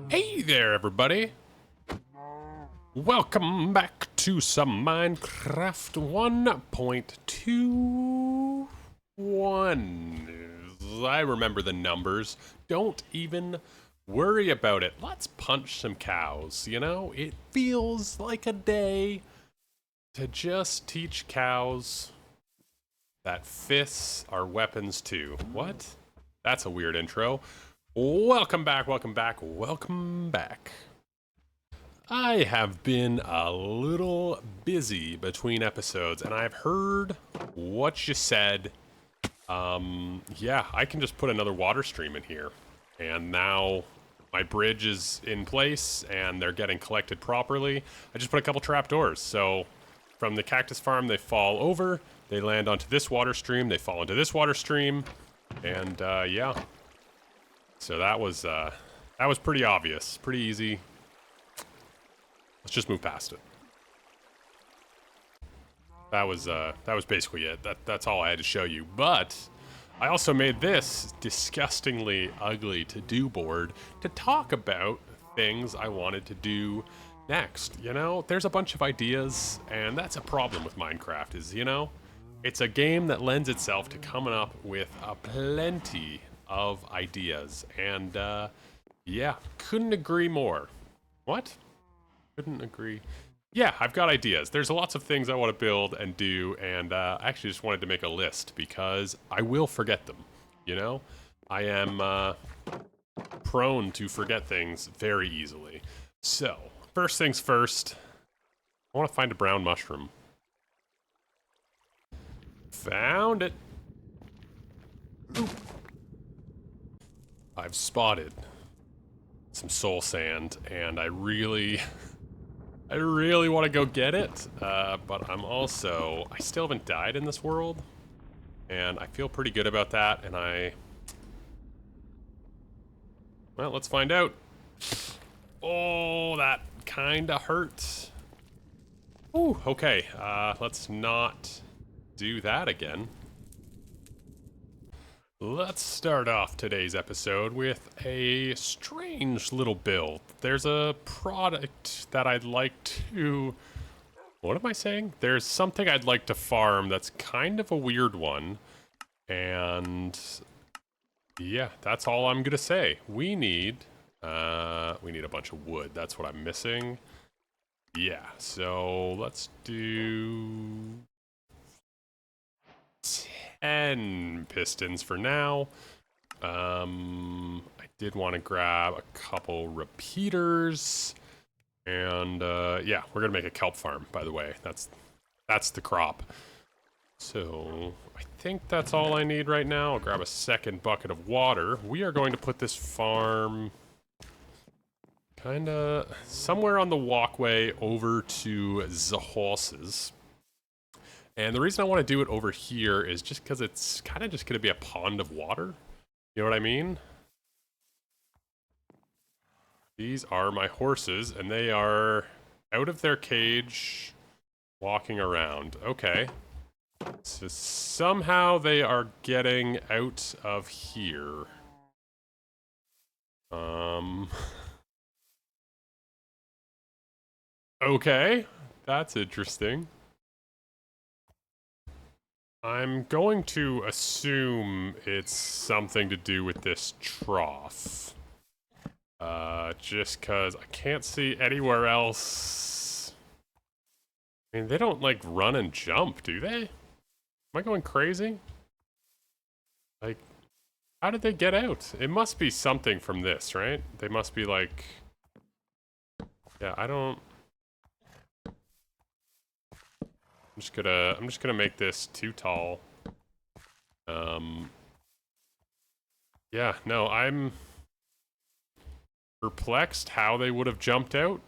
Hey there, everybody! Welcome back to some Minecraft 1.21. I remember the numbers. Don't even worry about it. Let's punch some cows, you know? It feels like a day to just teach cows that fists are weapons too. What? That's a weird intro. Welcome back, welcome back, welcome back. I have been a little busy between episodes, and I've heard what you said. Yeah, I can just put another water stream in here. And now my bridge is in place, and they're getting collected properly. I just put a couple trapdoors, so from the cactus farm, they fall over, they land onto this water stream, they fall into this water stream, and yeah. So that was pretty obvious, pretty easy. Let's just move past it. That was basically it. That's all I had to show you. But I also made this disgustingly ugly to-do board to talk about things I wanted to do next. You know, there's a bunch of ideas, and that's a problem with Minecraft is, you know, it's a game that lends itself to coming up with a plenty of ideas. And yeah, couldn't agree more. What? Couldn't agree. Yeah, I've got ideas. There's lots of things I want to build and do, and I actually just wanted to make a list because I will forget them, you know? I am prone to forget things very easily. So, first things first, I want to find a brown mushroom. Found it. Oop. I've spotted some soul sand, and I really want to go get it, but I still haven't died in this world, and I feel pretty good about that, and well, let's find out. Oh, that kinda hurts. Ooh, okay, let's not do that again. Let's start off today's episode with a strange little build. There's a product that I'd like to... What am I saying? There's something I'd like to farm that's kind of a weird one. And... yeah, that's all I'm gonna say. We need a bunch of wood. That's what I'm missing. Yeah, so let's do... 10 pistons for now. I did want to grab a couple repeaters. And yeah, we're gonna make a kelp farm, by the way. That's the crop. So I think that's all I need right now. I'll grab a second bucket of water. We are going to put this farm kinda somewhere on the walkway over to the horses. And the reason I want to do it over here is just because it's kind of just going to be a pond of water. You know what I mean? These are my horses, and they are out of their cage, walking around. Okay. So somehow they are getting out of here. Okay. That's interesting. I'm going to assume it's something to do with this trough. Just cause I can't see anywhere else. I mean, they don't like run and jump, do they? Am I going crazy? Like, how did they get out? It must be something from this, right? They must be like... yeah, I don't... I'm just gonna make this too tall. Yeah, no, I'm perplexed how they would have jumped out.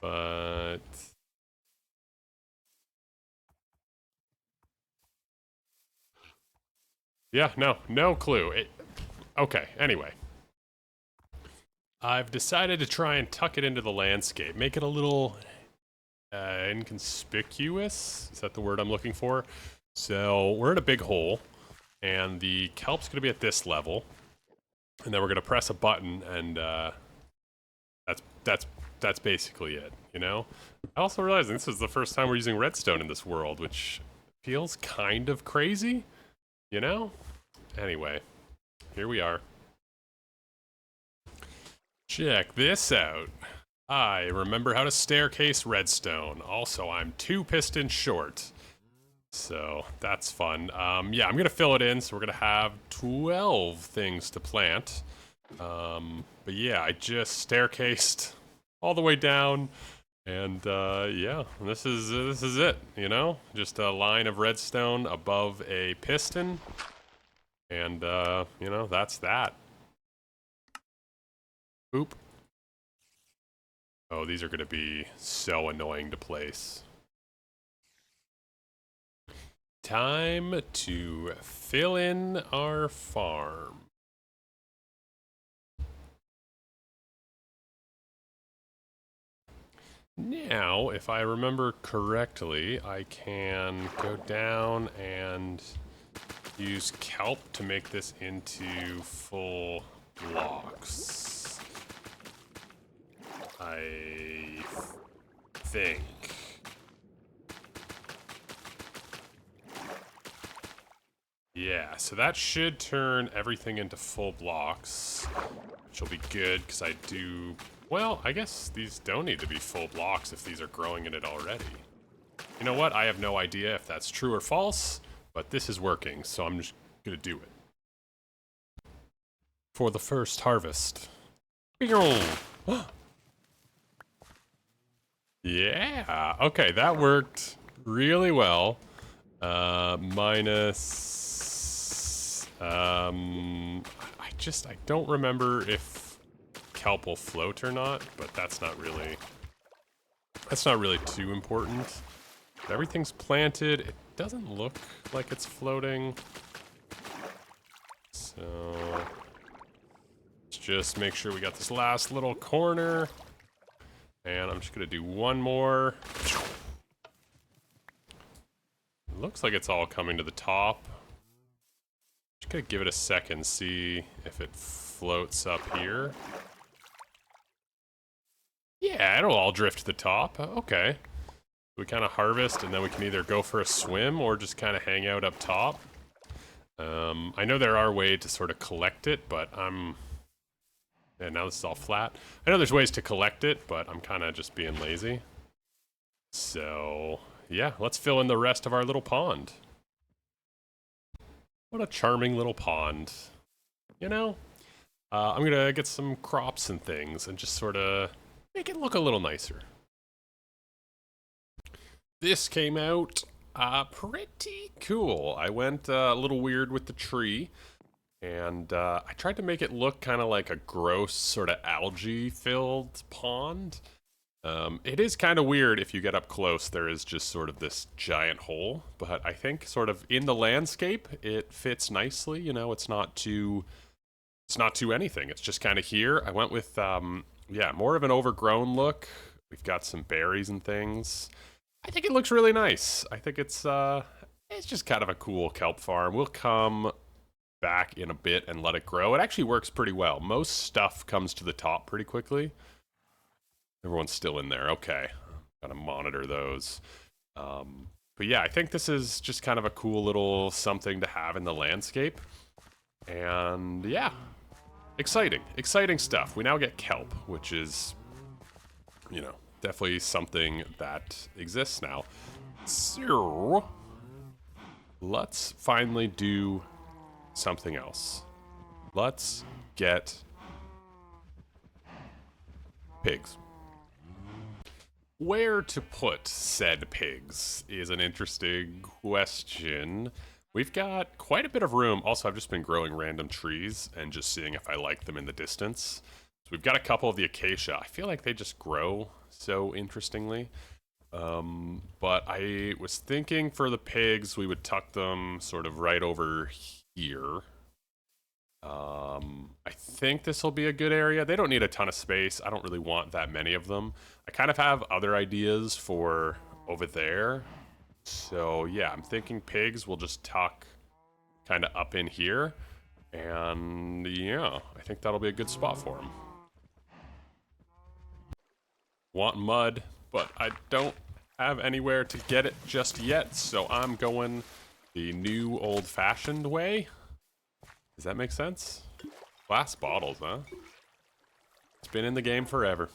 But yeah, no clue. Okay, anyway. I've decided to try and tuck it into the landscape, make it a little inconspicuous. Is that the word I'm looking for? So we're in a big hole, and the kelp's gonna be at this level. And then we're gonna press a button, and that's basically it, you know? I also realized this is the first time we're using redstone in this world, which feels kind of crazy, you know? Anyway, here we are. Check this out. I remember how to staircase redstone. Also, I'm 2 pistons short. So, that's fun. Yeah, I'm gonna fill it in, so we're gonna have 12 things to plant. But yeah, I just staircased all the way down, and yeah, this is it. You know, just a line of redstone above a piston, and you know, that's that. Oop. Oh, these are gonna be so annoying to place. Time to fill in our farm. Now, if I remember correctly, I can go down and use kelp to make this into full blocks. I think. Yeah, so that should turn everything into full blocks, which will be good because I do. Well, I guess these don't need to be full blocks if these are growing in it already. You know what? I have no idea if that's true or false, but this is working, so I'm just gonna do it. For the first harvest. Yeah, okay, that worked really well. Minus... I don't remember if kelp will float or not, but that's not really too important. But everything's planted. It doesn't look like it's floating. So let's just make sure we got this last little corner. And I'm just gonna do one more. It looks like it's all coming to the top. Just gonna give it a second, see if it floats up here. Yeah, it'll all drift to the top. Okay. We kind of harvest, and then we can either go for a swim or just kind of hang out up top. I know there are ways to sort of collect it, but yeah, now this is all flat. I know there's ways to collect it, but I'm kind of just being lazy. So, yeah, let's fill in the rest of our little pond. What a charming little pond. You know? I'm gonna get some crops and things and just sort of make it look a little nicer. This came out pretty cool. I went a little weird with the tree, and I tried to make it look kind of like a gross sort of algae-filled pond. It is kind of weird if you get up close. There is just sort of this giant hole, but I think sort of in the landscape, it fits nicely. You know, it's not too anything. It's just kind of here. I went with, yeah, more of an overgrown look. We've got some berries and things. I think it looks really nice. I think it's just kind of a cool kelp farm. We'll come back in a bit and let it grow. It actually works pretty well. Most stuff comes to the top pretty quickly. Everyone's still in there. Okay. Gotta monitor those. But yeah, I think this is just kind of a cool little something to have in the landscape. And yeah, exciting. Exciting stuff. We now get kelp, which is, you know, definitely something that exists now. So, let's finally do something else. Let's get pigs. Where to put said pigs is an interesting question. We've got quite a bit of room. Also, I've just been growing random trees and just seeing if I like them in the distance. So we've got a couple of the acacia. I feel like they just grow so interestingly. But I was thinking for the pigs, we would tuck them sort of right over here. I think this will be a good area. They don't need a ton of space. I don't really want that many of them. I kind of have other ideas for over there. So yeah, I'm thinking pigs will just tuck kind of up in here. And yeah, I think that'll be a good spot for him. Want mud, but I don't have anywhere to get it just yet, so I'm going the new old-fashioned way. Does that make sense? Glass bottles, huh? It's been in the game forever.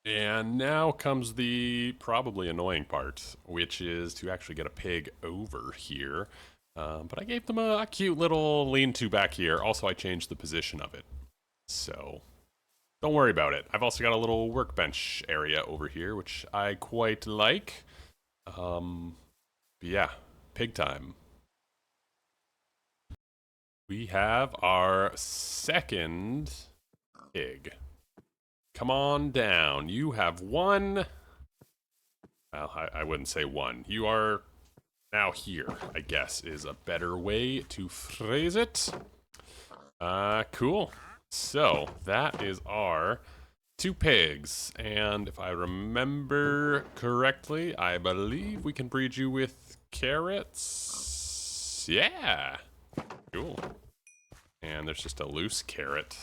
And now comes the probably annoying part, which is to actually get a pig over here. But I gave them a cute little lean-to back here. Also, I changed the position of it. So, don't worry about it. I've also got a little workbench area over here, which I quite like. Yeah, pig time. We have our second pig. Come on down. You have one. Well, I wouldn't say one. You are now here, I guess, is a better way to phrase it. Cool. So, that is our 2 pigs. And if I remember correctly, I believe we can breed you with carrots. Yeah. Cool. And there's just a loose carrot.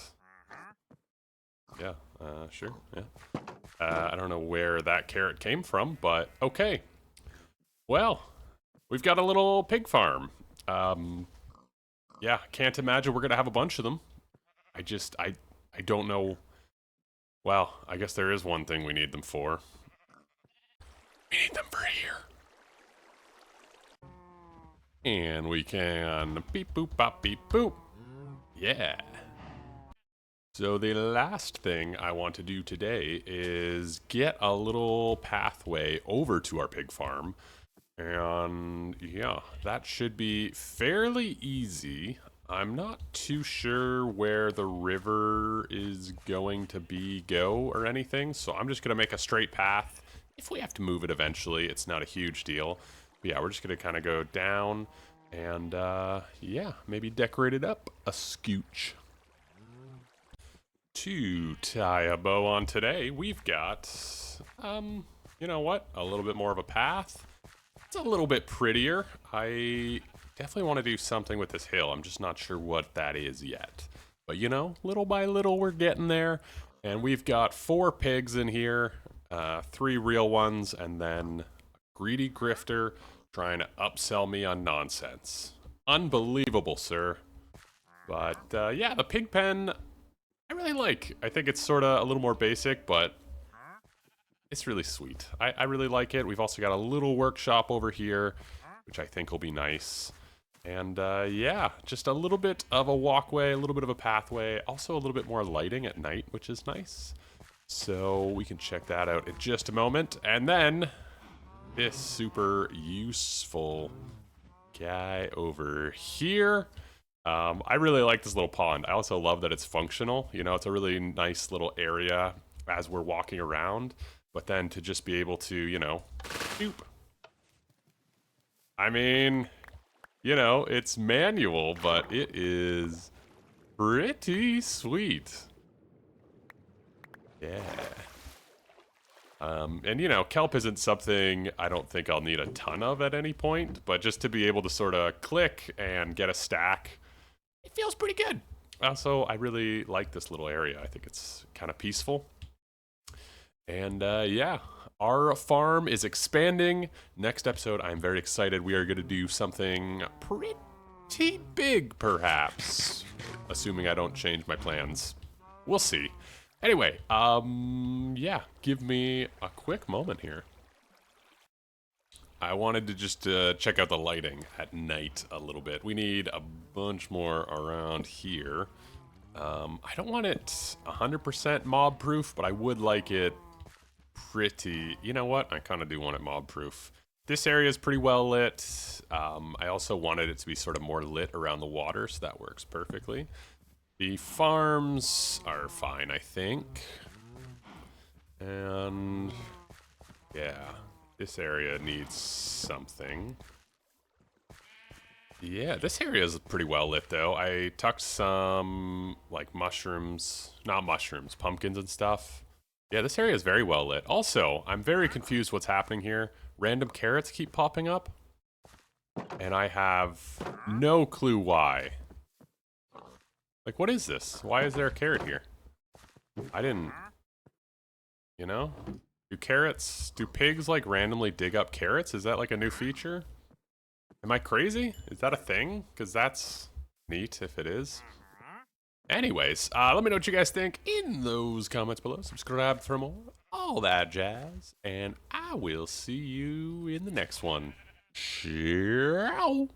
Yeah, sure, yeah. I don't know where that carrot came from, but okay. Well, we've got a little pig farm. Yeah, can't imagine we're gonna have a bunch of them. I don't know. Well, I guess there is one thing we need them for. We need them for here. And we can beep boop bop beep boop. Yeah. So the last thing I want to do today is get a little pathway over to our pig farm. And yeah, that should be fairly easy. I'm not too sure where the river is going to go or anything, so I'm just gonna make a straight path. If we have to move it eventually, it's not a huge deal. But yeah, we're just gonna kind of go down and yeah, maybe decorate it up a scooch. To tie a bow on today, we've got, you know what? A little bit more of a path. It's a little bit prettier. I definitely want to do something with this hill. I'm just not sure what that is yet. But you know, little by little, we're getting there. And we've got 4 pigs in here, 3 real ones, and then a greedy grifter trying to upsell me on nonsense. Unbelievable, sir. But yeah, the pig pen, I really like. I think it's sort of a little more basic, but it's really sweet. I really like it. We've also got a little workshop over here, which I think will be nice. And yeah, just a little bit of a walkway, a little bit of a pathway, also a little bit more lighting at night, which is nice. So we can check that out in just a moment. And then this super useful guy over here. I really like this little pond. I also love that it's functional. You know, it's a really nice little area as we're walking around. But then to just be able to, you know, shoop. I mean, you know, it's manual, but it is pretty sweet. Yeah. And you know, kelp isn't something I don't think I'll need a ton of at any point, but just to be able to sort of click and get a stack, it feels pretty good. Also, I really like this little area. I think it's kind of peaceful. And yeah, our farm is expanding. Next episode, I'm very excited. We are going to do something pretty big, perhaps. Assuming I don't change my plans. We'll see. Anyway, yeah, give me a quick moment here. I wanted to just check out the lighting at night a little bit. We need a bunch more around here. I don't want it 100% mob proof, but I would like it pretty, you know what? I kind of do want it mob proof. This area is pretty well lit. I also wanted it to be sort of more lit around the water, so that works perfectly. The farms are fine, I think. And yeah, this area needs something. Yeah, this area is pretty well lit though. I tucked some like mushrooms, not mushrooms, pumpkins and stuff. Yeah, this area is very well lit. Also, I'm very confused what's happening here. Random carrots keep popping up. And I have no clue why. Like, what is this? Why is there a carrot here? I didn't, you know? Do pigs like randomly dig up carrots? Is that like a new feature? Am I crazy? Is that a thing? Because that's neat if it is. Anyways, let me know what you guys think in those comments below. Subscribe for more, all that jazz. And I will see you in the next one. Ciao.